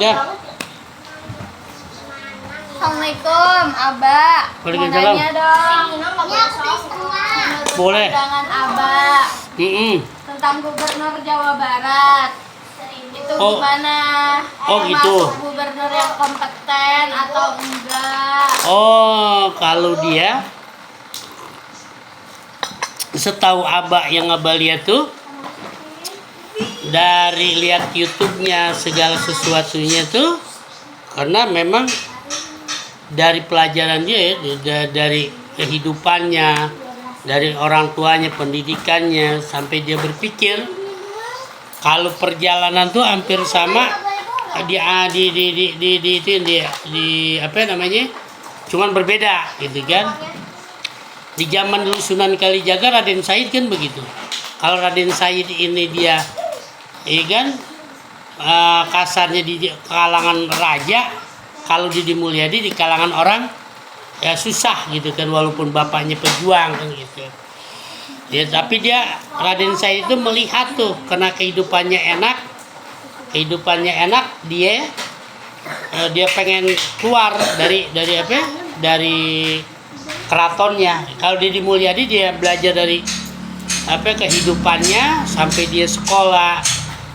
Ya. Assalamualaikum, Abah. Mau Waalaikumsalam. nanya dong. Boleh. Pandangan Abah tentang Gubernur Jawa Barat. Itu Oh. gimana? Oh, gitu. Masuk gubernur yang kompeten atau enggak? Oh, kalau dia setahu Abah yang Abah lihat tuh dari lihat YouTube-nya segala sesuatunya tuh, karena memang dari pelajaran dia ya, dari kehidupannya, dari orang tuanya, pendidikannya, sampai dia berpikir kalau perjalanan tuh hampir sama di apa namanya, cuman berbeda gitu kan. Di zaman dulu Sunan Kalijaga, Raden Said kan begitu. Kalau Raden Said ini dia kan kasarnya di kalangan raja, kalau Didi Mulyadi di kalangan orang ya susah gitu kan, walaupun bapaknya pejuang kan gitu. Ya, tapi dia Raden Said itu melihat tuh karena kehidupannya enak, dia pengen keluar dari apa? Dari keratonnya. Kalau Didi Mulyadi dia belajar dari apa kehidupannya sampai dia sekolah,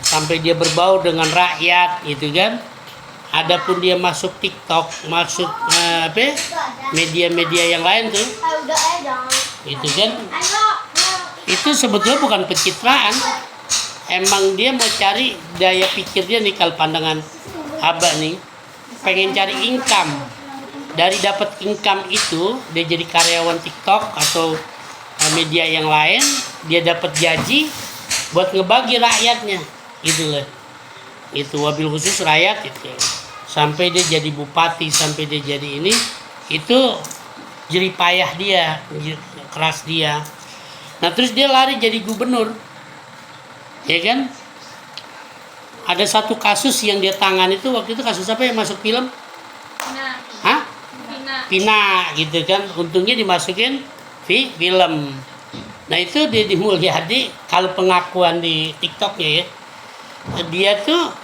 sampai dia berbaur dengan rakyat gitu kan. Adapun dia masuk TikTok, masuk media-media yang lain tuh, itu kan, itu sebetulnya bukan pencitraan. Emang dia mau cari daya pikir dia nih, kalau pandangan Abah nih, pengen cari income. Dari dapat income itu, dia jadi karyawan TikTok atau media yang lain, dia dapat gaji buat ngebagi rakyatnya, gitu loh. Itu wabil khusus rakyat itu. Sampai dia jadi bupati, sampai dia jadi ini, itu jerih payah dia, keras dia. Nah terus dia lari jadi gubernur, ya kan? Ada satu kasus yang dia tangani itu waktu itu, kasus apa yang masuk film? Hah? Pina gitu kan, untungnya dimasukin film. Nah itu dia di Mulyadi, kalau pengakuan di TikToknya ya, dia tuh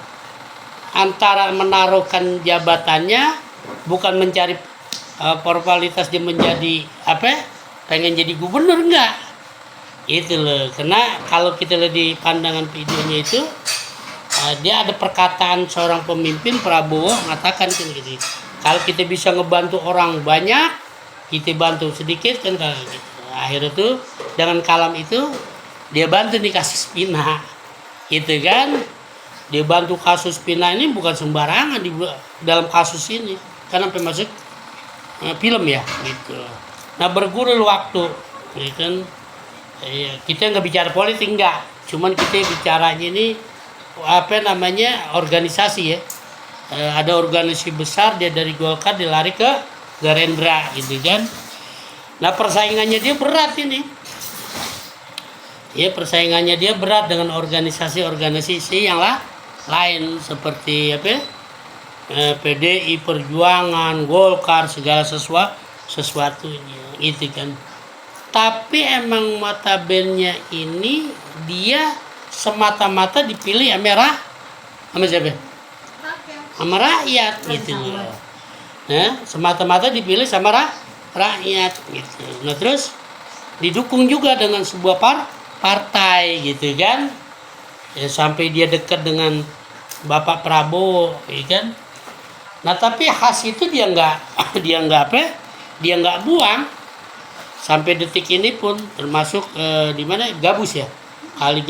antara menaruhkan jabatannya, bukan mencari popularitas dia menjadi apa, pengen jadi gubernur, enggak. Itu loh, karena kalau kita lihat di pandangan videonya itu, dia ada perkataan seorang pemimpin Prabowo mengatakan kan gitu, kalau kita bisa ngebantu orang banyak, kita bantu sedikit kan gitu. Akhirnya tuh dengan kalam itu dia bantu di kasus Pina, gitu kan. Dia bantu kasus Pina ini bukan sembarangan di dalam kasus ini, karena sampai masuk film ya gitu. Nah bergurul waktu, ya kan. Kita nggak bicara politik, enggak, cuman kita bicaranya ini apa namanya, organisasi ya. Ada organisasi besar, dia dari Golkar dia lari ke Gerindra gitu kan. Nah persaingannya dia berat ini. Ya persaingannya dia berat dengan organisasi-organisasi yang lain seperti apa? PDI Perjuangan, Golkar, segala sesuatunya itu kan. Tapi emang matabennya ini dia semata-mata dipilih sama siapa? Sama rakyat gitu loh. Nah, semata-mata dipilih sama rakyat gitu. Nah terus didukung juga dengan sebuah partai gitu kan. Ya, sampai dia dekat dengan Bapak Prabowo, ya kan. Nah tapi khas itu dia nggak buang sampai detik ini pun, termasuk di mana Gabus ya, kali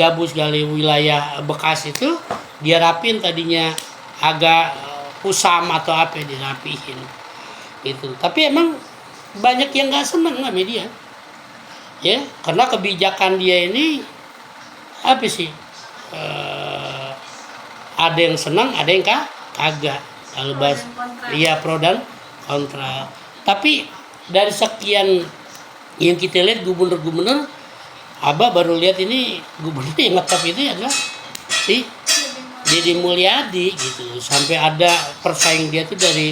wilayah bekas itu dia rapin, tadinya agak kusam atau apa, dirapihin gitu. Tapi emang banyak yang nggak seneng lah media ya, karena kebijakan dia ini apa sih, ada yang senang, ada yang kagak. Kalau bahas iya pro dan kontra. Tapi dari sekian yang kita lihat gubernur, Abah baru lihat ini gubernur yang ngetop itu adalah si Didi Mulyadi gitu. Sampai ada persaing dia tuh dari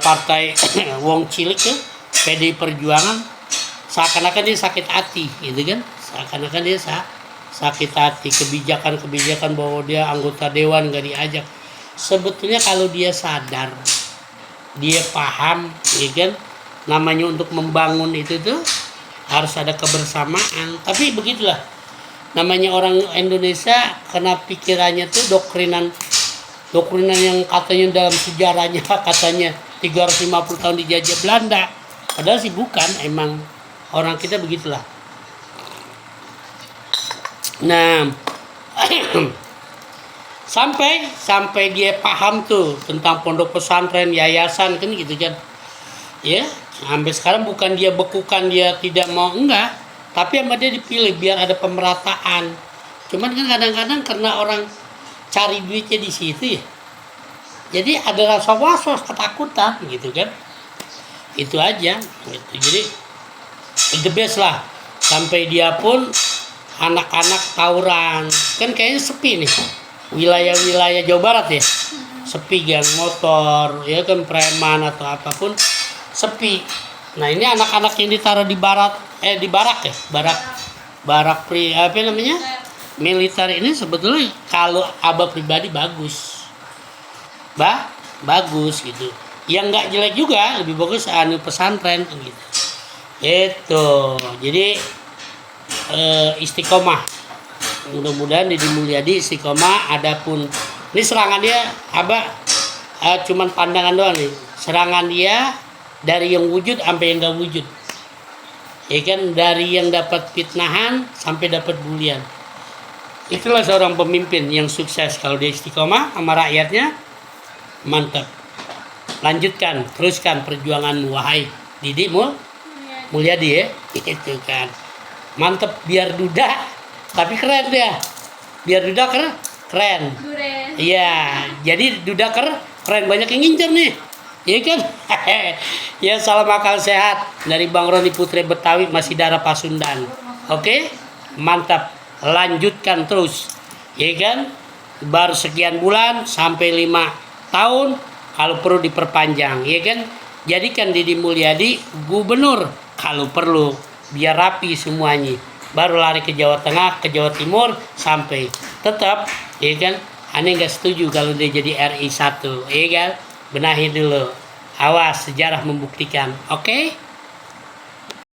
partai Wong Cilik tuh, PDI Perjuangan, seakan-akan dia sakit hati gitu kan. Seakan-akan dia sakit hati kebijakan bahwa dia anggota dewan gak diajak. sebetulnya kalau dia sadar, dia paham, ya kan, namanya untuk membangun itu tuh harus ada kebersamaan. Tapi begitulah, namanya orang Indonesia karena pikirannya tuh doktrinan yang katanya dalam sejarahnya katanya 350 tahun dijajah Belanda, padahal sih bukan, emang orang kita begitulah. Nah, sampai dia paham tuh tentang pondok pesantren, yayasan kan gitu kan. Ya, sampai sekarang bukan dia bekukan, dia tidak mau, enggak, tapi sama dia dipilih biar ada pemerataan. Cuman kan kadang-kadang karena orang cari duitnya di situ ya, jadi ada rasa was-was, ketakutan gitu kan. Itu aja gitu. Jadi the best lah, sampai dia pun anak-anak tawuran kan kayaknya sepi nih wilayah-wilayah Jawa Barat ya, sepi, gang motor ya kan, preman atau apapun sepi. Nah ini anak-anak yang ditaruh di barak apa namanya, militer ini sebetulnya kalau Abah pribadi bagus gitu, yang nggak jelek juga, lebih bagus pesantren gitu. Itu jadi istiqomah, mudah-mudahan Deddy Mulyadi istiqomah. Adapun ini serangan dia Abah cuman pandangan doang nih, serangan dia dari yang wujud sampai yang gak wujud, ya kan, dari yang dapat fitnahan sampai dapat bulian. Itulah seorang pemimpin yang sukses kalau dia istiqomah sama rakyatnya. Mantap, lanjutkan, teruskan perjuanganmu wahai Deddy Mulyadi ya, itu kan mantep. Biar duda tapi keren dia, biar duda keren. Iya, jadi duda keren, banyak yang ngincer nih, iya kan. Ya, salam akal sehat dari Bang Roni Putri Betawi, masih darah Pasundan. Oke, mantap, lanjutkan terus, iya kan. Baru sekian bulan sampai 5 tahun, kalau perlu diperpanjang, iya kan. Jadikan Deddy Mulyadi gubernur kalau perlu, biar rapi semuanya. Baru lari ke Jawa Tengah, ke Jawa Timur, sampai tetap, ya kan. Aneh nggak setuju kalau dia jadi RI 1, ya kan. Benahi dulu, awas, sejarah membuktikan. Oke.